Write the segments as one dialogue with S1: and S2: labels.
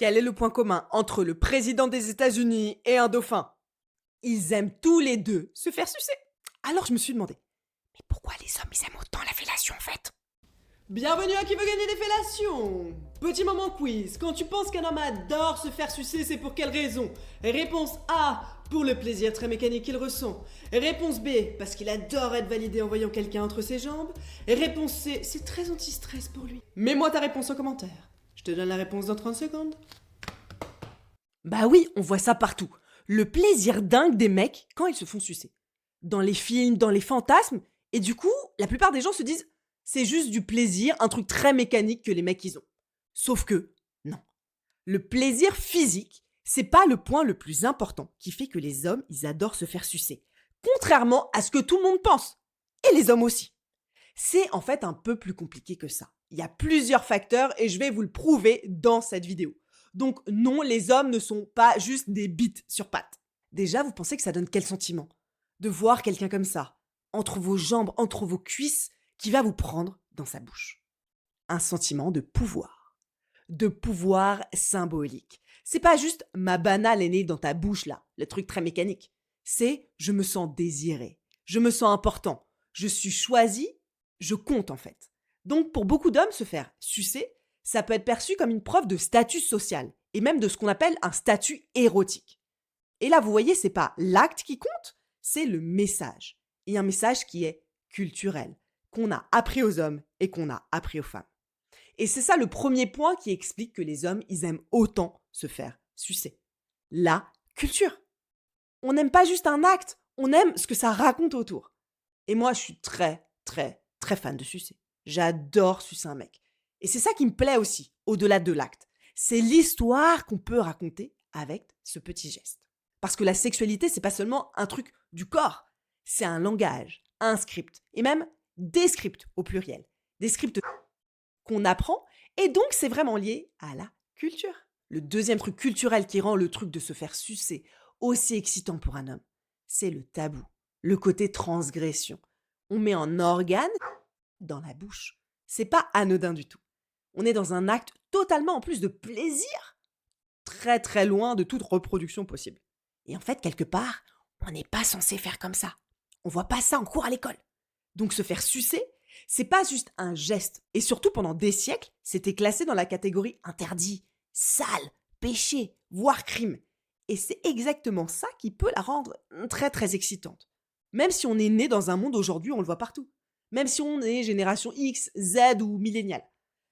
S1: Quel est le point commun entre le président des États-Unis et un dauphin? Ils aiment tous les deux se faire sucer. Alors je me suis demandé, mais pourquoi les hommes ils aiment autant la fellation en fait?
S2: Bienvenue à Qui veut gagner des fellations. Petit moment quiz. Quand tu penses qu'un homme adore se faire sucer, c'est pour quelle raison? Réponse A, pour le plaisir très mécanique qu'il ressent. Réponse B, parce qu'il adore être validé en voyant quelqu'un entre ses jambes. Et réponse C, c'est très anti-stress pour lui. Mets-moi ta réponse en commentaire. Je te donne la réponse dans 30 secondes.
S1: Bah oui, on voit ça partout. Le plaisir dingue des mecs quand ils se font sucer. Dans les films, dans les fantasmes. Et du coup, la plupart des gens se disent, c'est juste du plaisir, un truc très mécanique que les mecs ils ont. Sauf que, non. Le plaisir physique, c'est pas le point le plus important qui fait que les hommes, ils adorent se faire sucer. Contrairement à ce que tout le monde pense. Et les hommes aussi. C'est en fait un peu plus compliqué que ça. Il y a plusieurs facteurs et je vais vous le prouver dans cette vidéo. Donc non, les hommes ne sont pas juste des bites sur pattes. Déjà, vous pensez que ça donne quel sentiment? De voir quelqu'un comme ça, entre vos jambes, entre vos cuisses, qui va vous prendre dans sa bouche. Un sentiment de pouvoir. De pouvoir symbolique. C'est pas juste ma banane est née dans ta bouche là, le truc très mécanique. C'est je me sens désiré, je me sens important, je suis choisi, je compte en fait. Donc pour beaucoup d'hommes, se faire sucer, ça peut être perçu comme une preuve de statut social et même de ce qu'on appelle un statut érotique. Et là, vous voyez, c'est pas l'acte qui compte, c'est le message. Et un message qui est culturel, qu'on a appris aux hommes et qu'on a appris aux femmes. Et c'est ça le premier point qui explique que les hommes, ils aiment autant se faire sucer. La culture. On n'aime pas juste un acte, on aime ce que ça raconte autour. Et moi, je suis très, très, très fan de sucer. J'adore sucer un mec. Et c'est ça qui me plaît aussi, au-delà de l'acte. C'est l'histoire qu'on peut raconter avec ce petit geste. Parce que la sexualité, c'est pas seulement un truc du corps. C'est un langage, un script, et même des scripts au pluriel. Des scripts qu'on apprend, et donc c'est vraiment lié à la culture. Le deuxième truc culturel qui rend le truc de se faire sucer aussi excitant pour un homme, c'est le tabou, le côté transgression. On met un organe dans la bouche. C'est pas anodin du tout. On est dans un acte totalement en plus de plaisir, très très loin de toute reproduction possible. Et en fait, quelque part, on n'est pas censé faire comme ça. On voit pas ça en cours à l'école. Donc se faire sucer, c'est pas juste un geste. Et surtout pendant des siècles, c'était classé dans la catégorie interdit, sale, péché, voire crime. Et c'est exactement ça qui peut la rendre très très excitante. Même si on est né dans un monde aujourd'hui, on le voit partout. Même si on est génération X, Z ou millénial.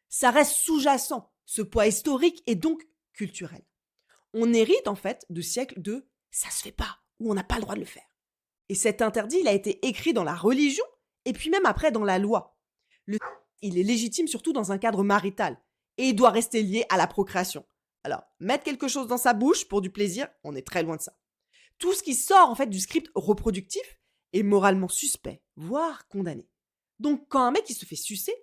S1: Ça reste sous-jacent, ce poids historique et donc culturel. On hérite en fait de siècles de ça se fait pas ou on n'a pas le droit de le faire. Et cet interdit, il a été écrit dans la religion et puis même après dans la loi. Il est légitime surtout dans un cadre marital et il doit rester lié à la procréation. Alors, mettre quelque chose dans sa bouche pour du plaisir, on est très loin de ça. Tout ce qui sort en fait du script reproductif est moralement suspect, voire condamné. Donc quand un mec il se fait sucer,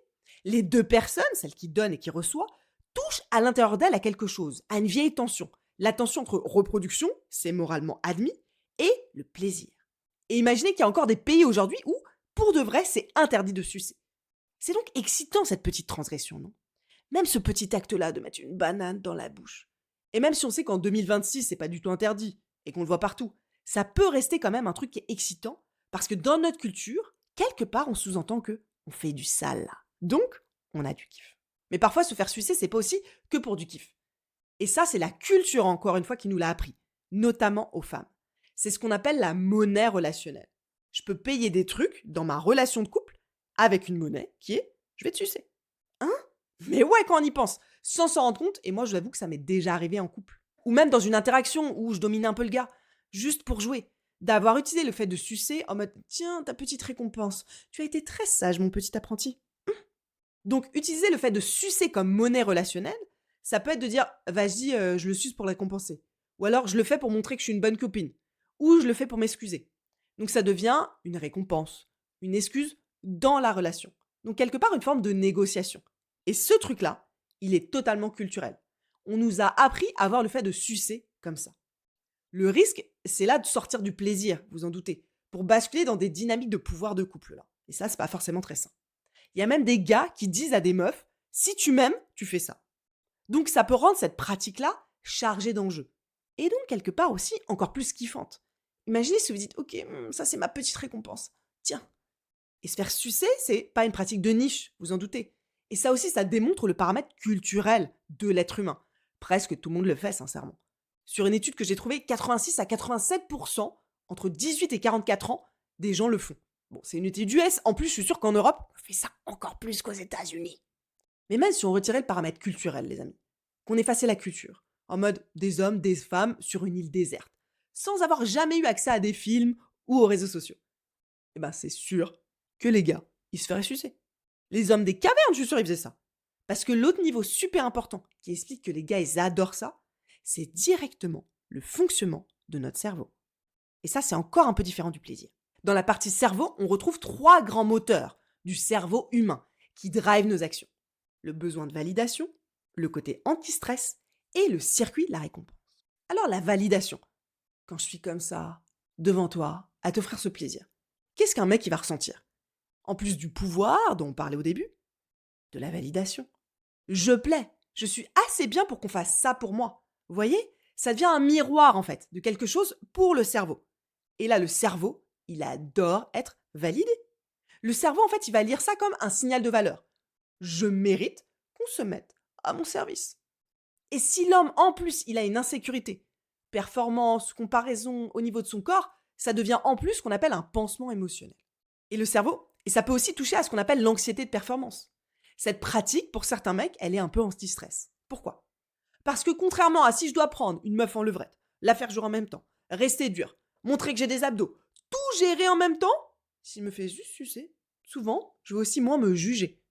S1: les deux personnes, celle qui donne et qui reçoit, touchent à l'intérieur d'elle à quelque chose, à une vieille tension. La tension entre reproduction, c'est moralement admis, et le plaisir. Et imaginez qu'il y a encore des pays aujourd'hui où, pour de vrai, c'est interdit de sucer. C'est donc excitant cette petite transgression, non? Même ce petit acte-là de mettre une banane dans la bouche. Et même si on sait qu'en 2026, c'est pas du tout interdit, et qu'on le voit partout, ça peut rester quand même un truc qui est excitant, parce que dans notre culture, quelque part, on sous-entend que on fait du sale là. Donc, on a du kiff. Mais parfois, se faire sucer, c'est pas aussi que pour du kiff. Et ça, c'est la culture, encore une fois, qui nous l'a appris, notamment aux femmes. C'est ce qu'on appelle la monnaie relationnelle. Je peux payer des trucs dans ma relation de couple avec une monnaie qui est je vais te sucer. Hein? Mais ouais, quand on y pense, sans s'en rendre compte, et moi, je vous avoue que ça m'est déjà arrivé en couple. Ou même dans une interaction où je dominais un peu le gars, juste pour jouer. D'avoir utilisé le fait de sucer en mode tiens, ta petite récompense. Tu as été très sage, mon petit apprenti. Donc, utiliser le fait de sucer comme monnaie relationnelle, ça peut être de dire vas-y, je le suce pour récompenser. Ou alors, je le fais pour montrer que je suis une bonne copine. Ou je le fais pour m'excuser. Donc, ça devient une récompense, une excuse dans la relation. Donc, quelque part, une forme de négociation. Et ce truc-là, il est totalement culturel. On nous a appris à voir le fait de sucer comme ça. Le risque, c'est là de sortir du plaisir, vous en doutez, pour basculer dans des dynamiques de pouvoir de couple là. Et ça, c'est pas forcément très sain. Il y a même des gars qui disent à des meufs si tu m'aimes, tu fais ça. Donc ça peut rendre cette pratique-là chargée d'enjeux. Et donc quelque part aussi encore plus kiffante. Imaginez si vous dites « Ok, ça c'est ma petite récompense. Tiens ». Et se faire sucer, c'est pas une pratique de niche, vous en doutez. Et ça aussi, ça démontre le paramètre culturel de l'être humain. Presque tout le monde le fait, sincèrement. Sur une étude que j'ai trouvée, 86 à 87% entre 18 et 44 ans, des gens le font. Bon, c'est une étude US. En plus, je suis sûre qu'en Europe, on fait ça encore plus qu'aux États-Unis. Mais même si on retirait le paramètre culturel, les amis, qu'on effaçait la culture, en mode des hommes, des femmes sur une île déserte, sans avoir jamais eu accès à des films ou aux réseaux sociaux, eh ben c'est sûr que les gars, ils se feraient sucer. Les hommes des cavernes, je suis sûr, ils faisaient ça. Parce que l'autre niveau super important qui explique que les gars, ils adorent ça, c'est directement le fonctionnement de notre cerveau. Et ça, c'est encore un peu différent du plaisir. Dans la partie cerveau, on retrouve 3 grands moteurs du cerveau humain qui drivent nos actions. Le besoin de validation, le côté anti-stress et le circuit de la récompense. Alors la validation, quand je suis comme ça, devant toi, à t'offrir ce plaisir, qu'est-ce qu'un mec il va ressentir? En plus du pouvoir dont on parlait au début, de la validation. Je plais, je suis assez bien pour qu'on fasse ça pour moi. Vous voyez? Ça devient un miroir en fait de quelque chose pour le cerveau. Et là, le cerveau, il adore être validé. Le cerveau, en fait, il va lire ça comme un signal de valeur. Je mérite qu'on se mette à mon service. Et si l'homme, en plus, il a une insécurité, performance, comparaison au niveau de son corps, ça devient en plus ce qu'on appelle un pansement émotionnel. Et le cerveau, et ça peut aussi toucher à ce qu'on appelle l'anxiété de performance. Cette pratique, pour certains mecs, elle est un peu anti-stress. Pourquoi? Parce que contrairement à si je dois prendre une meuf en levrette, la faire jouer en même temps, rester dur, montrer que j'ai des abdos, tout gérer en même temps, s'il me fait juste sucer, souvent, je vais aussi moins me juger.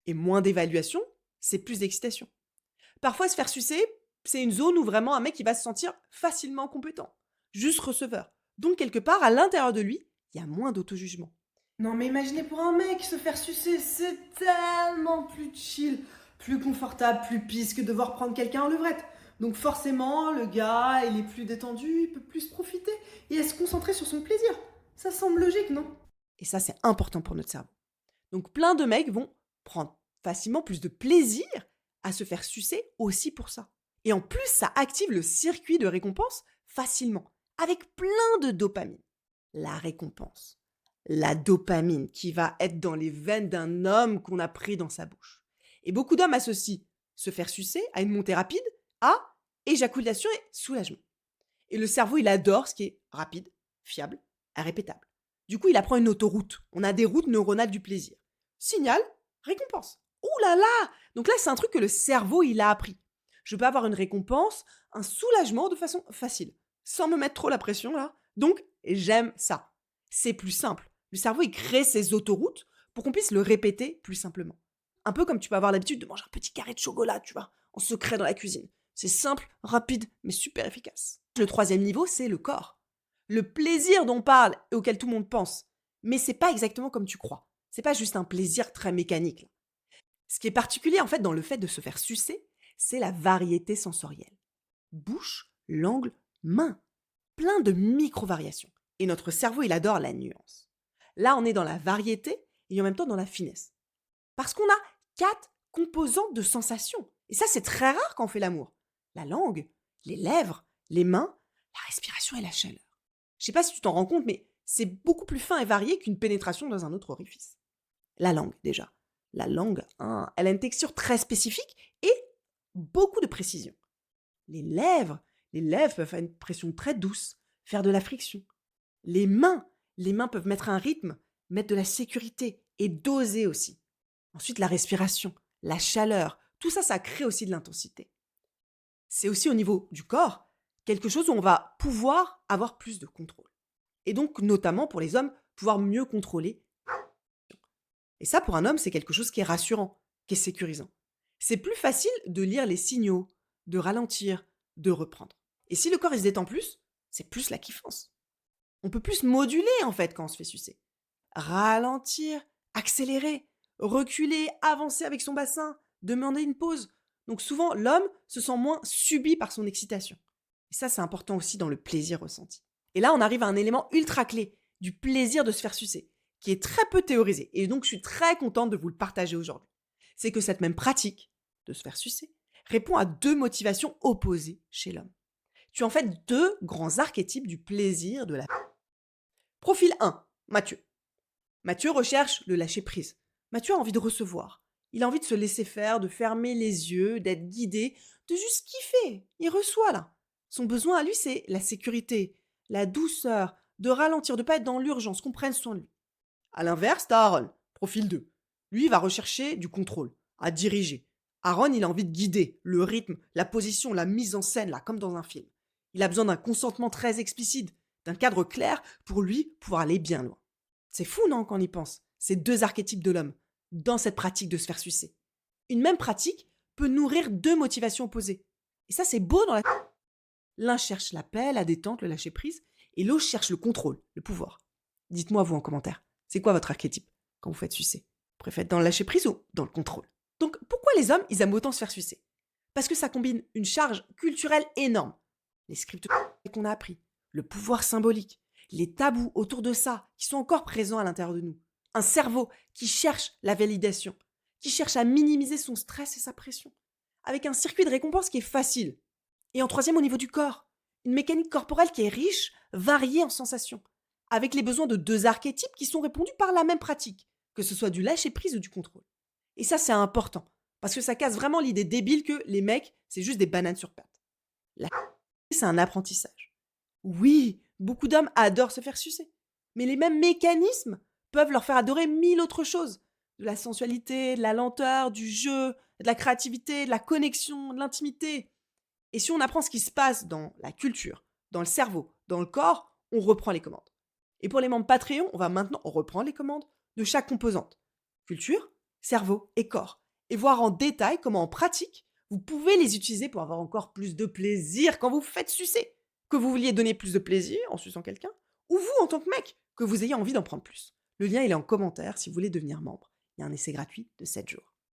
S1: Et moins d'évaluation, c'est plus d'excitation. Parfois, se faire sucer, c'est une zone où vraiment un mec il va se sentir facilement compétent, juste receveur. Donc, quelque part, à l'intérieur de lui, il y a moins d'auto-jugement.
S2: Non mais imaginez pour un mec se faire sucer, c'est tellement plus chill, plus confortable, plus pisse que devoir prendre quelqu'un en levrette. Donc forcément, le gars, il est plus détendu, il peut plus profiter et se concentrer sur son plaisir. Ça semble logique, non?
S1: Et ça, c'est important pour notre cerveau. Donc, plein de mecs vont prendre facilement plus de plaisir à se faire sucer aussi pour ça. Et en plus, ça active le circuit de récompense facilement, avec plein de dopamine. La récompense. La dopamine qui va être dans les veines d'un homme qu'on a pris dans sa bouche. Et beaucoup d'hommes associent se faire sucer à une montée rapide, à éjaculation et soulagement. Et le cerveau, il adore ce qui est rapide, fiable et répétable. Du coup, il apprend une autoroute. On a des routes neuronales du plaisir. Signal, récompense. Ouh là là! Donc là, c'est un truc que le cerveau, il a appris. Je peux avoir une récompense, un soulagement de façon facile, sans me mettre trop la pression là. Donc, j'aime ça. C'est plus simple. Le cerveau, il crée ses autoroutes pour qu'on puisse le répéter plus simplement. Un peu comme tu peux avoir l'habitude de manger un petit carré de chocolat, tu vois, en secret dans la cuisine. C'est simple, rapide, mais super efficace. Le 3e niveau, c'est le corps. Le plaisir dont on parle et auquel tout le monde pense. Mais c'est pas exactement comme tu crois. C'est pas juste un plaisir très mécanique, là. Ce qui est particulier en fait dans le fait de se faire sucer, c'est la variété sensorielle. Bouche, langue, main. Plein de micro-variations. Et notre cerveau, il adore la nuance. Là, on est dans la variété et en même temps dans la finesse. Parce qu'on a 4 composantes de sensations. Et ça, c'est très rare quand on fait l'amour. La langue, les lèvres, les mains, la respiration et la chaleur. Je sais pas si tu t'en rends compte, mais c'est beaucoup plus fin et varié qu'une pénétration dans un autre orifice. La langue, déjà. La langue, elle a une texture très spécifique et beaucoup de précision. Les lèvres peuvent faire une pression très douce, faire de la friction. Les mains peuvent mettre un rythme, mettre de la sécurité et doser aussi. Ensuite, la respiration, la chaleur, tout ça, ça crée aussi de l'intensité. C'est aussi au niveau du corps, quelque chose où on va pouvoir avoir plus de contrôle. Et donc, notamment pour les hommes, pouvoir mieux contrôler. Et ça, pour un homme, c'est quelque chose qui est rassurant, qui est sécurisant. C'est plus facile de lire les signaux, de ralentir, de reprendre. Et si le corps il se détend plus, c'est plus la kiffance. On peut plus moduler en fait quand on se fait sucer. Ralentir, accélérer, reculer, avancer avec son bassin, demander une pause. Donc souvent, l'homme se sent moins subi par son excitation. Et ça, c'est important aussi dans le plaisir ressenti. Et là, on arrive à un élément ultra clé du plaisir de se faire sucer, qui est très peu théorisé. Et donc, je suis très contente de vous le partager aujourd'hui. C'est que cette même pratique de se faire sucer, répond à deux motivations opposées chez l'homme. Tu as en fait deux grands archétypes du plaisir de la... Profil 1, Mathieu. Mathieu recherche le lâcher-prise. Mathieu a envie de recevoir. Il a envie de se laisser faire, de fermer les yeux, d'être guidé, de juste kiffer. Il reçoit là. Son besoin à lui, c'est la sécurité, la douceur, de ralentir, de ne pas être dans l'urgence, qu'on prenne soin de lui. À l'inverse, t'as Aaron, profil 2. Lui, il va rechercher du contrôle, à diriger. Aaron, il a envie de guider le rythme, la position, la mise en scène, là, comme dans un film. Il a besoin d'un consentement très explicite, d'un cadre clair pour lui pouvoir aller bien loin. C'est fou, non, quand on y pense, ces deux archétypes de l'homme, dans cette pratique de se faire sucer. Une même pratique peut nourrir deux motivations opposées. Et ça, c'est beau dans la... L'un cherche la paix, la détente, le lâcher-prise, et l'autre cherche le contrôle, le pouvoir. Dites-moi, vous, en commentaire, c'est quoi votre archétype quand vous faites sucer? Vous préférez dans le lâcher-prise ou dans le contrôle? Donc, pourquoi les hommes, ils aiment autant se faire sucer? Parce que ça combine une charge culturelle énorme. Les scripts qu'on a appris, le pouvoir symbolique, les tabous autour de ça, qui sont encore présents à l'intérieur de nous. Un cerveau qui cherche la validation, qui cherche à minimiser son stress et sa pression, avec un circuit de récompense qui est facile. Et en troisième, au niveau du corps, une mécanique corporelle qui est riche, variée en sensations, avec les besoins de deux archétypes qui sont répondus par la même pratique, que ce soit du lâcher-prise ou du contrôle. Et ça, c'est important, parce que ça casse vraiment l'idée débile que les mecs, c'est juste des bananes sur pattes. La c'est un apprentissage. Oui, beaucoup d'hommes adorent se faire sucer, mais les mêmes mécanismes peuvent leur faire adorer mille autres choses. De la sensualité, de la lenteur, du jeu, de la créativité, de la connexion, de l'intimité. Et si on apprend ce qui se passe dans la culture, dans le cerveau, dans le corps, on reprend les commandes. Et pour les membres Patreon, on va maintenant reprendre les commandes de chaque composante. Culture, cerveau et corps. Et voir en détail comment en pratique, vous pouvez les utiliser pour avoir encore plus de plaisir quand vous faites sucer. Que vous vouliez donner plus de plaisir en suçant quelqu'un, ou vous en tant que mec, que vous ayez envie d'en prendre plus. Le lien il est en commentaire si vous voulez devenir membre. Il y a un essai gratuit de 7 jours.